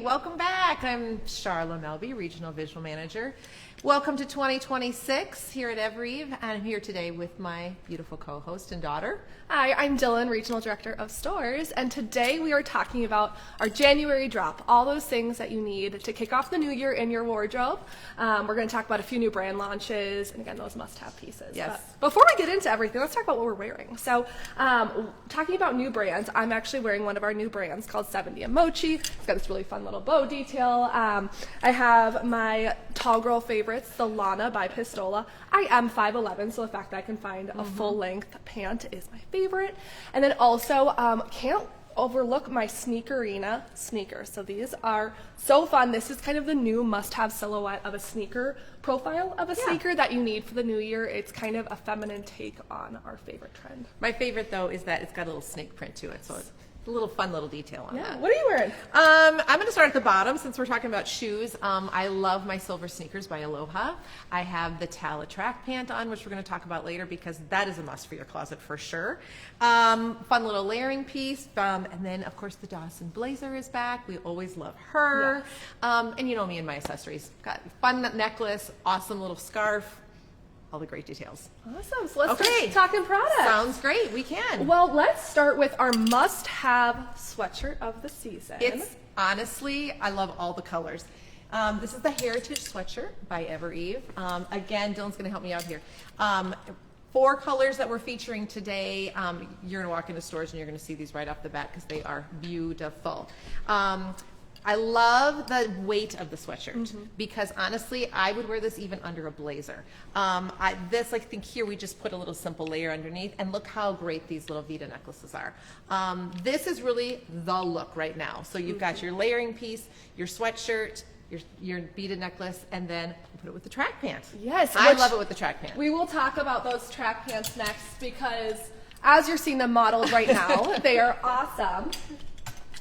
Welcome back. I'm Charla Melby, Regional Visual Manager. Welcome to 2026 here at Eve, and I'm here today with my beautiful co-host and daughter. Hi, I'm Dylan, Regional Director of Stores, and today we are talking about our January drop, all those things that you need to kick off the new year in your wardrobe. We're going to talk about a few new brand launches, and again, those must-have pieces. Yes. But before we get into everything, let's talk about what we're wearing. So, talking about new brands, I'm actually wearing one of our new brands called 70 and Mochi. It's got this really fun little bow detail. I have my tall girl favorites, the Lana by Pistola. I am 5'11", so the fact that I can find a full-length pant is my favorite. And then also, can't overlook my Sneakerina sneakers. So these are so fun. This is kind of the new must-have silhouette of a sneaker profile of a sneaker that you need for the new year. It's kind of a feminine take on our favorite trend. My favorite, though, is that it's got a little snake print to it, so it's a little fun little detail on that. What are you wearing? I'm going to start at the bottom since we're talking about shoes. I love my silver sneakers by Aloha. I have the Tala track pant on, which we're going to talk about later because that is a must for your closet for sure. Fun little layering piece. And then, of course, the Dawson blazer is back. We always love her. Yes. And you know me and my accessories. Got fun necklace, awesome little scarf. All the great details. Awesome. So let's start talking products. Sounds great. We can. Well, let's start with our must-have sweatshirt of the season. It's honestly, I love all the colors. This is the Heritage Sweatshirt by Eve. Again, Dylan's going to help me out here. 4 colors that we're featuring today. You're going to walk into stores and you're going to see these right off the bat because they are beautiful. I love the weight of the sweatshirt because honestly, I would wear this even under a blazer. I think here we just put a little simple layer underneath, and look how great these little Vita necklaces are. This is really the look right now. So you've got your layering piece, your sweatshirt, your beaded necklace, and then put it with the track pant. Yes, I love it with the track pant. We will talk about those track pants next because as you're seeing them modeled right now, they are awesome.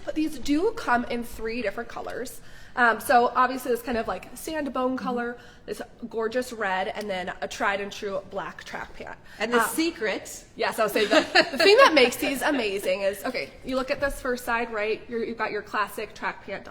But these do come in 3 different colors. So obviously this kind of like sand bone color, this gorgeous red, and then a tried and true black track pant. And the secret. Yes, I was saying the thing that makes these amazing is, okay, you look at this first side, right? You've got your classic track pant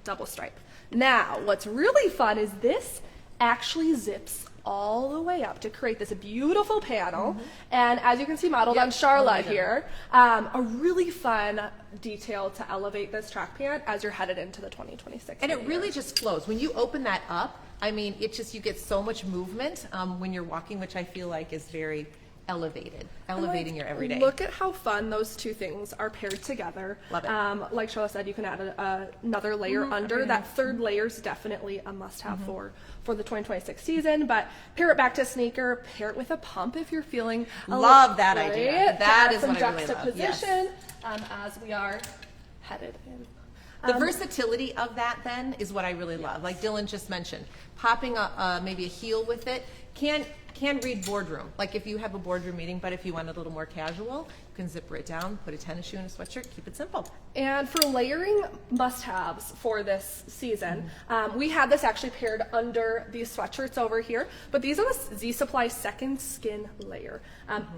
double stripe. Now, what's really fun is this actually zips all the way up to create this beautiful panel. And as you can see modeled on Charla here, a really fun detail to elevate this track pant as you're headed into the 2026 And it really just flows. When you open that up, I mean, it just, you get so much movement when you're walking, which I feel like is very elevating your everyday. Look at how fun those 2 things are paired together. Love it. Like Charlotte said, you can add another layer under. That 3rd layer is definitely a must-have for the 2026 season. But pair it back to sneaker, pair it with a pump if you're feeling love that idea. That is what I really love. Juxtaposition as we are headed in. The versatility of that then is what I really love. Like Dylan just mentioned, popping maybe a heel with it can read boardroom. Like if you have a boardroom meeting, but if you want it a little more casual, you can zip right down, put a tennis shoe and a sweatshirt, keep it simple. And for layering must-haves for this season, we had this actually paired under these sweatshirts over here, but these are the Z Supply Second Skin layer.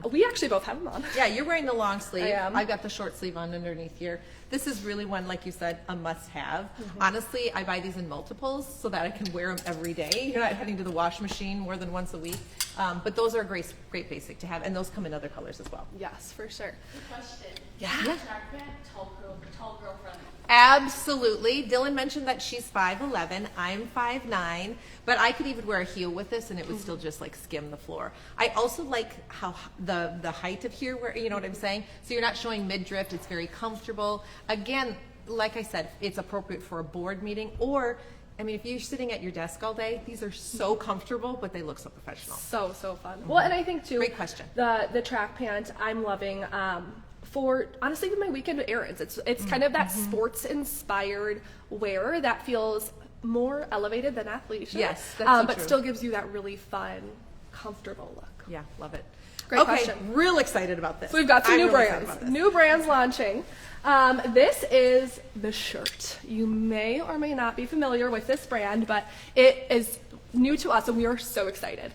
We actually both have them on. Yeah, you're wearing the long sleeve. I am. I've got the short sleeve on underneath here. This is really one, like you said, a must-have. Honestly, I buy these in multiples so that I can wear them every day. You're not heading to the wash machine more than once a week. But those are a great basic to have, and those come in other colors as well. Yes, for sure. Good question. Yeah. Track pant, tall girl friendly. Absolutely. Dylan mentioned that she's 5'11", I'm 5'9", but I could even wear a heel with this and it would still just like skim the floor. I also like how the height of here, where, you know what I'm saying? So you're not showing midriff, it's very comfortable. Again, like I said, it's appropriate for a board meeting, or I mean, if you're sitting at your desk all day, these are so comfortable, but they look so professional. So fun. Well, and I think too, great question. The track pant I'm loving for honestly even my weekend errands. It's kind of that sports inspired wear that feels more elevated than athleisure. Yes, that's so but true. Still gives you that really fun, comfortable look. Yeah, love it. Great okay, question. Real excited about this. So we've got some new really brands. New brands launching. This is the shirt. You may or may not be familiar with this brand, but it is new to us and we are so excited.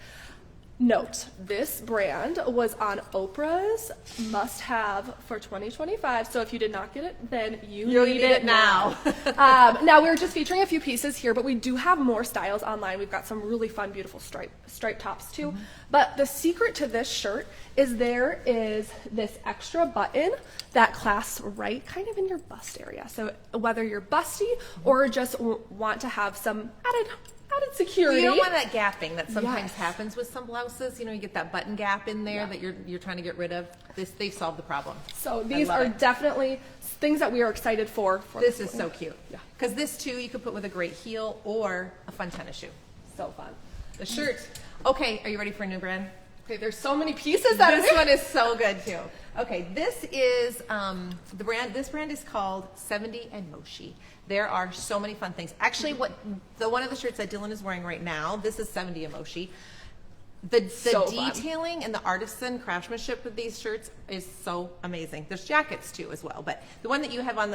Note, this brand was on Oprah's must-have for 2025, so if you did not get it, then you need it now. Now, we're just featuring a few pieces here, but we do have more styles online. We've got some really fun, beautiful stripe tops, too. But the secret to this shirt is there is this extra button that clasps right kind of in your bust area. So whether you're busty or just want to have some added security. You don't want that gapping that sometimes Yes. happens with some blouses. You know, you get that button gap in there that you're trying to get rid of. They've solved the problem. So these love are it. definitely things that we are excited for. This is so cute. Yeah. Because this too, you could put with a great heel or a fun tennis shoe. So fun. The shirt. Okay, are you ready for a new brand? Okay, there's so many pieces that This one is so good too. Okay, this is the brand. This brand is called 70 and Moshi. There are so many fun things. Actually, one of the shirts that Dylan is wearing right now, this is 70 and Moshi. The So fun. detailing and the artisan craftsmanship with these shirts is so amazing. There's jackets too as well, but the one that you have on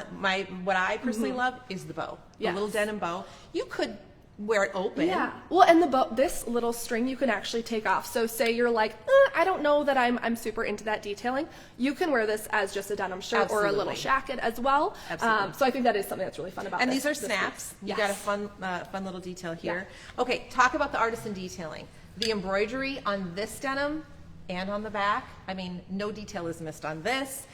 what I personally love is the bow, the Yes. little denim bow. You could wear it open. Yeah. Well, and this little string you can actually take off. So say you're like, I don't know that I'm super into that detailing. You can wear this as just a denim shirt or a little Absolutely. jacket as well. Absolutely. So I think that is something that's really fun about And this. these are this snaps. piece. You Yes. got a fun little detail here. Okay, talk about the artisan detailing. The embroidery on this denim and on the back. I mean, no detail is missed on this.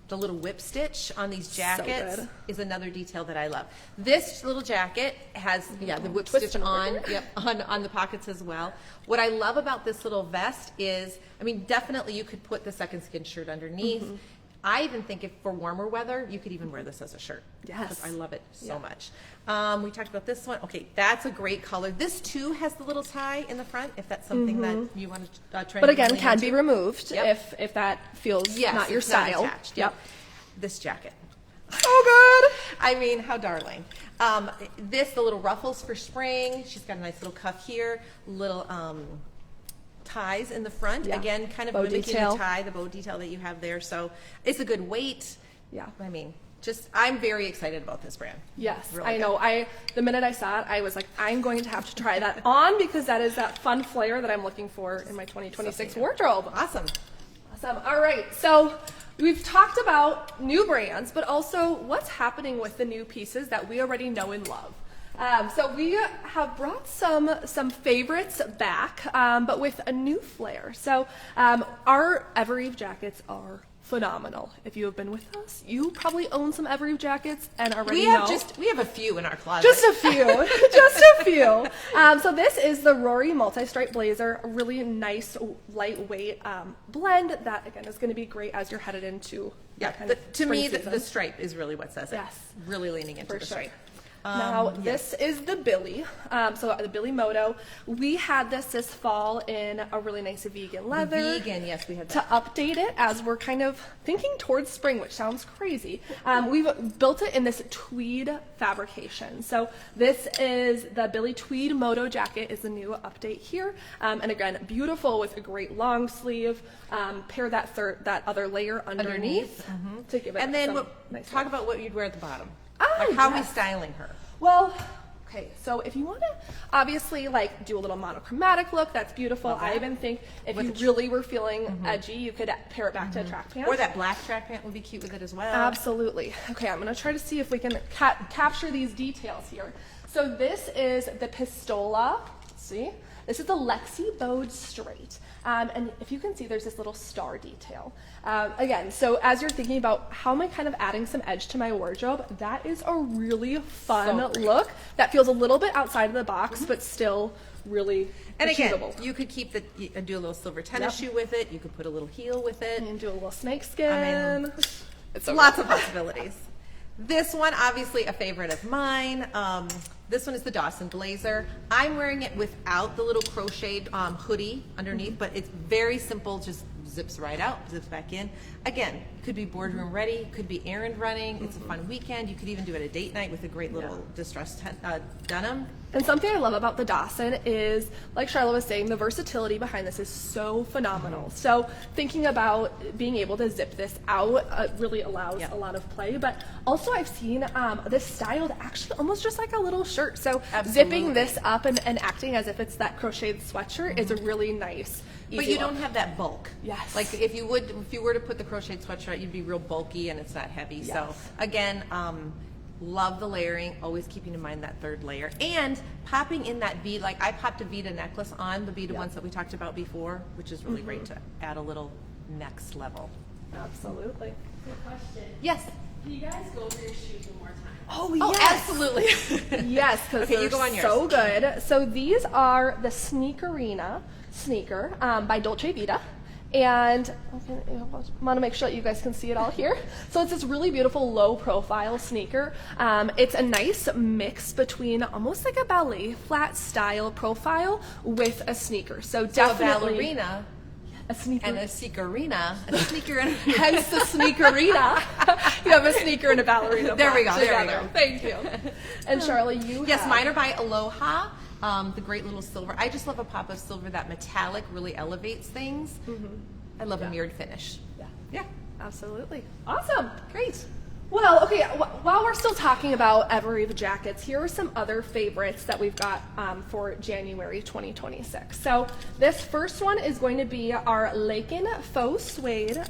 The little whip stitch on these jackets good. is another detail that I love. This little jacket has the whip Twist stitch and on, over. on the pockets as well. What I love about this little vest is, I mean, definitely you could put the second skin shirt underneath. I even think if for warmer weather, you could even wear this as a shirt. Yes. 'Cause I love it so Yeah. much. We talked about this one. Okay, that's a great color. This too has the little tie in the front, if that's something that you want to try. But again, can be removed Yep. if that feels Yes, not your it's not style. attached. Yep. This jacket. So good. I mean, how darling. The little ruffles for spring. She's got a nice little cuff here. Little ties in the front. Yeah. Again, kind of Bow mimicking detail. the tie, the bow detail that you have there. So it's a good weight. Yeah. I mean, I'm very excited about this brand. Yes, Really I good. know. The minute I saw it, I was like, I'm going to have to try that on because that is that fun flair that I'm looking for in my 2026 So wardrobe. Awesome. Awesome. All right. So we've talked about new brands, but also what's happening with the new pieces that we already know and love. So we have brought some favorites back, but with a new flair. So our Evereve jackets are phenomenal. If you have been with us, you probably own some Evereve jackets and already know. We have a few in our closet. Just a few, just a few. So this is the Rory multi-stripe blazer, a really nice lightweight blend that again is going to be great as you're headed into that kind of to me, spring the season. stripe is really what says it. Yes. Really leaning into For the sure. stripe. Now yes. this is the Billy, so the Billy Moto. We had this fall in a really nice vegan leather. Vegan, yes, we had To that. update it as we're kind of thinking towards spring, which sounds crazy. We've built it in this tweed fabrication. So this is the Billy Tweed Moto jacket is the new update here. And again, beautiful with a great long sleeve. Pair that other layer underneath to give it And then some nice talk about what you'd wear at the bottom. Oh, Like how are we yes. styling her? Well, okay, so if you want to obviously like do a little monochromatic look, that's beautiful. Love that. I even think if With you really were feeling edgy, you could pair it back to a track pant. Or that black track pant would be cute with it as well. Absolutely. Okay, I'm going to try to see if we can capture these details here. So this is the Pistola. See? This is the Lexi bowed straight. And if you can see, there's this little star detail. Again, so as you're thinking about how am I kind of adding some edge to my wardrobe, that is a really fun So great. look that feels a little bit outside of the box, but still really And again, achievable. you could keep do a little silver tennis shoe with it. You could put a little heel with it. And do a little snake skin. It's lots of possibilities. This one, obviously a favorite of mine. This one is the Dawson Blazer. I'm wearing it without the little crocheted hoodie underneath, but it's very simple, just zips right out, zips back in. Again, could be boardroom ready, could be errand running. It's a fun weekend. You could even do it a date night with a great little distressed denim. And something I love about the Dawson is, like Charlotte was saying, the versatility behind this is so phenomenal. So thinking about being able to zip this out really allows a lot of play. But also I've seen this styled actually almost just like a little shirt. So zipping this up and acting as if it's that crocheted sweatshirt is a really nice, easy But you look. don't have that bulk. Yes. Like if you were to put the crocheted sweatshirt, you'd be real bulky and it's not heavy. Yes. So again, love the layering, always keeping in mind that third layer. And popping in that bead, like I popped a Vita necklace on, the beaded ones that we talked about before, which is really great to add a little next level. Absolutely. Quick question. Yes. Can you guys go over your shoes one more time? Oh, Oh, yes. absolutely. Yes, because Okay, they're you go on yours. so good. So these are the Sneakerina sneaker by Dolce Vita. And I want to make sure that you guys can see it all here. So it's this really beautiful low profile sneaker. It's a nice mix between almost like a ballet flat style profile with a sneaker. So definitely a ballerina a sneaker. and a sneakerina, a sneaker and Hence the sneakerina. You have a sneaker and a ballerina. There we go, brought there we together. go. Thank you. And Charlotte, you Yes, have... mine are by Aloha. The great little silver. I just love a pop of silver. That metallic really elevates things. I love a mirrored finish. Yeah, Yeah, absolutely. Awesome. great. Well, okay, while we're still talking about Ever Eve jackets, here are some other favorites that we've got for January 2026. So this first one is going to be our Laken Faux Suede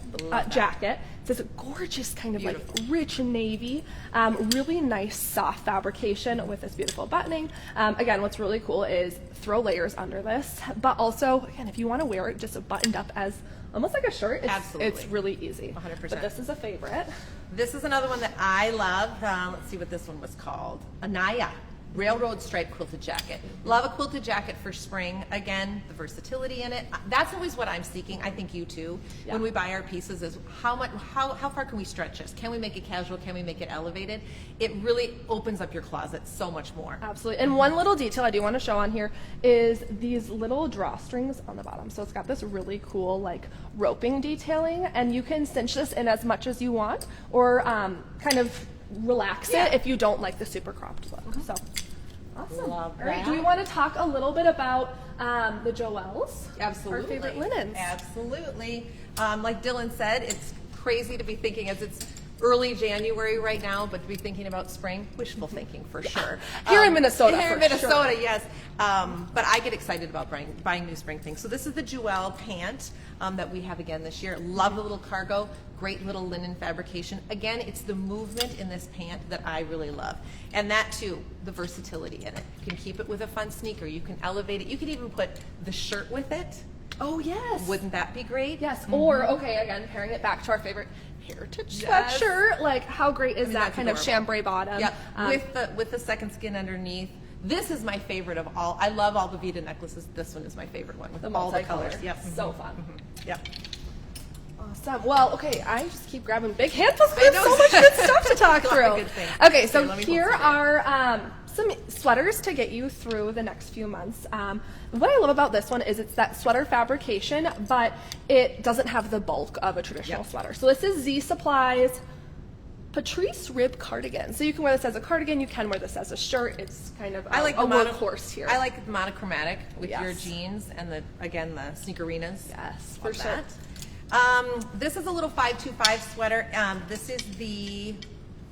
jacket. It's this gorgeous kind of like rich navy, really nice soft fabrication with this beautiful buttoning. Again, what's really cool is throw layers under this, but also, again, if you want to wear it just buttoned up as almost like a shirt, it's really easy. 100%. But this is a favorite. This is another one that I love. Let's see what this one was called. Anaya. Railroad stripe quilted jacket. Love a quilted jacket for spring. Again, the versatility in it. That's always what I'm seeking. I think you too. Yeah. When we buy our pieces is how far can we stretch this? Can we make it casual? Can we make it elevated? It really opens up your closet so much more. Absolutely. And one little detail I do want to show on here is these little drawstrings on the bottom. So it's got this really cool like roping detailing, and you can cinch this in as much as you want, or kind of relax it if you don't like the super cropped look. So awesome. Love All right. that. Do we want to talk a little bit about the Joelles? Absolutely. Our favorite linens. Absolutely. Like Dylan said, it's crazy to be thinking as it's early January right now, but to be thinking about spring, wishful thinking for sure. Here in Minnesota, Here in for Minnesota, sure. yes. But I get excited about buying new spring things. So this is the Jewel pant that we have again this year. Love the little cargo, great little linen fabrication. Again, it's the movement in this pant that I really love. And that too, the versatility in it. You can keep it with a fun sneaker. You can elevate it. You can even put the shirt with it. Oh yes. Wouldn't that be great? Yes. Or okay, again, pairing it back to our favorite heritage Yes. sweatshirt. Like how great is that that's kind of adorable. chambray bottom? Yep. With the second skin underneath. This is my favorite of all. I love all the Vita necklaces. This one is my favorite one with all the colors. Yep. So fun. Yep. Awesome. Well, okay, I just keep grabbing big handfuls. I There's know. so much good stuff to talk A lot through. of good things. Okay, so Here, let me here hold some are some sweaters to get you through the next few months. What I love about this one is it's that sweater fabrication, but it doesn't have the bulk of a traditional sweater. So this is Z Supply's Patrice Rib cardigan. So you can wear this as a cardigan. You can wear this as a shirt. It's kind of I like a the workhorse here. I like the monochromatic with your Yes. jeans and the sneakerinas. Yes, for Love sure. that. This is a little 525 sweater. This is the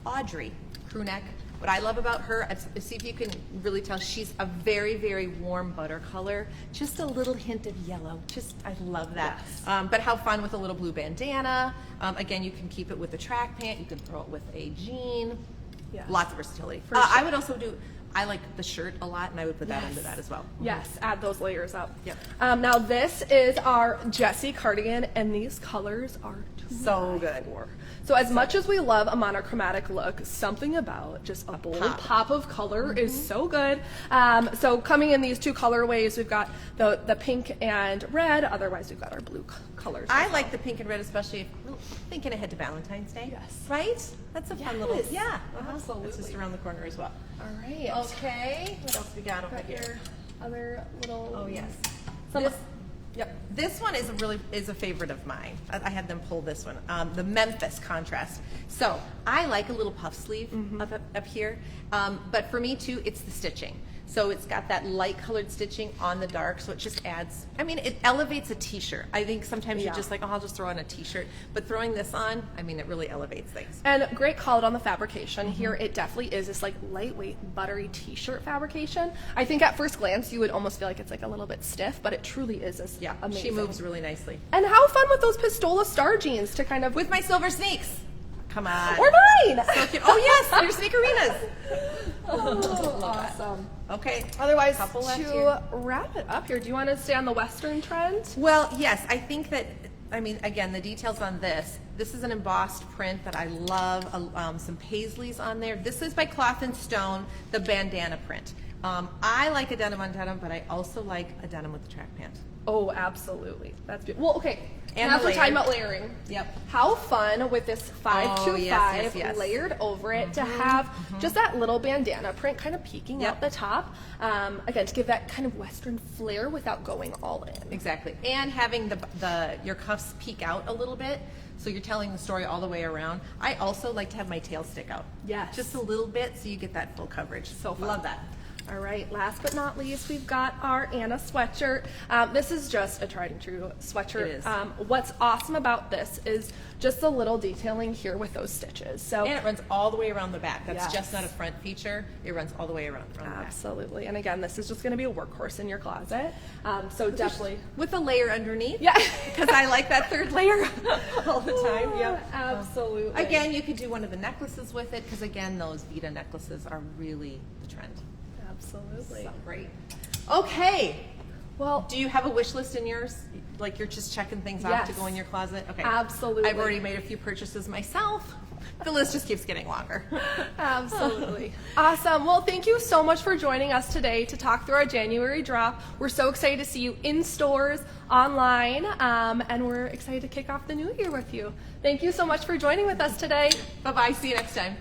Audrey crew neck. What I love about her, see if you can really tell, she's a very, very warm butter color. Just a little hint of yellow. I love that. Yes. But how fun with a little blue bandana. Again, you can keep it with a track pant. You can throw it with a jean. Yes. Lots of versatility. For sure. I would also I like the shirt a lot, and I would put that into that as well. Yes, add those layers up. Yep. Now this is our Jessie cardigan, and these colors are So good. So as much as we love a monochromatic look, something about just a bold pop of color is so good. So coming in these two colorways, we've got the pink and red. Otherwise, we've got our blue colors. I like the pink and red, especially if thinking ahead to Valentine's Day. Yes. Right? That's a fun little, Yes. Absolutely. It's just around the corner as well. All right. Okay. What else we got over Got here? your other little. Oh, yes. Some, This- Yep. This one is a favorite of mine. I had them pull this one, the Memphis contrast. So I like a little puff sleeve up here, but for me too, it's the stitching. So it's got that light colored stitching on the dark, so it just adds, I mean, it elevates a t-shirt. I think sometimes you're just like, oh, I'll just throw on a t-shirt, but throwing this on, I mean, it really elevates things. And great call out on the fabrication. Here it definitely is this like lightweight, buttery t-shirt fabrication. I think at first glance you would almost feel like it's like a little bit stiff, but it truly is this amazing. She moves really nicely. And how fun with those Pistola star jeans to kind of... With my silver sneaks. Come on. Or mine! So cute. Oh yes, your sneakerinas. Oh, awesome. Okay. Otherwise, Couple left to here. wrap it up here, do you want to stay on the Western trend? Well, yes, I think that, I mean, again, the details on this is an embossed print that I love, some paisleys on there. This is by Cloth and Stone, the bandana print. I like a denim on denim, but I also like a denim with the track pant. Oh, absolutely. That's beautiful. Well, okay. And now the we're talking layered. about layering. Yep. How fun with this 525 yes. layered over it to have just that little bandana print kind of peeking out the top. Again, to give that kind of Western flair without going all in. Exactly. And having your cuffs peek out a little bit, so you're telling the story all the way around. I also like to have my tail stick out. Yes. Just a little bit so you get that full coverage. So fun. Love that. All right, last but not least, we've got our Anna sweatshirt. This is just a tried and true sweatshirt. It is. What's awesome about this is just the little detailing here with those stitches. So And it runs all the way around the back. That's Yes. just not a front feature. It runs all the way around the back. absolutely. And again, this is just going to be a workhorse in your closet. So definitely. With a layer underneath. Yeah. Because I like that third layer all the time. Yep. Absolutely. Again, you could do one of the necklaces with it because, again, those Vita necklaces are really the trend. Absolutely. So great. Okay. Well, Do you have a wish list in yours? Like you're just checking things off to Yes. go in your closet? Okay. Absolutely. I've already made a few purchases myself. The list just keeps getting longer. absolutely. Awesome. Well, thank you so much for joining us today to talk through our January drop. We're so excited to see you in stores, online, and we're excited to kick off the new year with you. Thank you so much for joining with us today. Bye-bye. See you next time.